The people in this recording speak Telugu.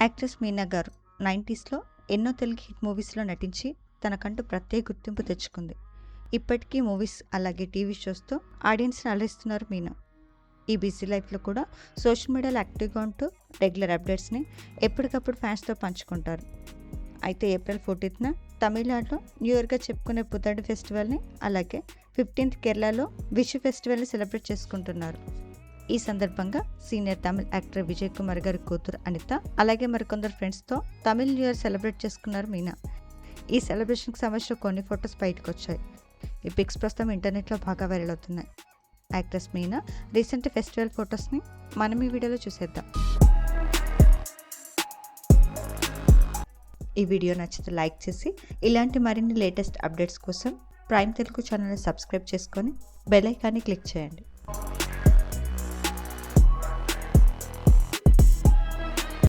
యాక్ట్రెస్ మీనా గారు 90స్లో ఎన్నో తెలుగు హిట్ మూవీస్లో నటించి తనకంటూ ప్రత్యేక గుర్తింపు తెచ్చుకుంది. ఇప్పటికీ మూవీస్ అలాగే టీవీ షోస్తో ఆడియన్స్ని అలరిస్తున్నారు మీనా. ఈ బిజీ లైఫ్లో కూడా సోషల్ మీడియాలో యాక్టివ్గా ఉంటూ రెగ్యులర్ అప్డేట్స్ని ఎప్పటికప్పుడు ఫ్యాన్స్తో పంచుకుంటారు. అయితే ఏప్రిల్ 14న తమిళనాడులో న్యూ ఇయర్గా చెప్పుకునే పుతాడి ఫెస్టివల్ని అలాగే 15th కేరళలో విషు ఫెస్టివల్ని సెలబ్రేట్ చేసుకుంటున్నారు. ఈ సందర్భంగా సీనియర్ తమిళ్ యాక్టర్ విజయ్ కుమార్ గారి కూతురు అనిత అలాగే మరికొందరు ఫ్రెండ్స్తో తమిళ్ న్యూ ఇయర్ సెలబ్రేట్ చేసుకున్నారు మీనా. ఈ సెలబ్రేషన్కి సంబంధించిన కొన్ని ఫొటోస్ బయటకు వచ్చాయి. ఈ పిక్స్ ప్రస్తుతం ఇంటర్నెట్లో బాగా వైరల్ అవుతున్నాయి. యాక్ట్రెస్ మీనా రీసెంట్ ఫెస్టివల్ ఫొటోస్ని మనం ఈ వీడియోలో చూసేద్దాం. ఈ వీడియో నచ్చితే లైక్ చేసి ఇలాంటి మరిన్ని లేటెస్ట్ అప్డేట్స్ కోసం ప్రైమ్ తెలుగు ఛానల్ని సబ్స్క్రైబ్ చేసుకొని బెల్ ఐకాన్ని క్లిక్ చేయండి.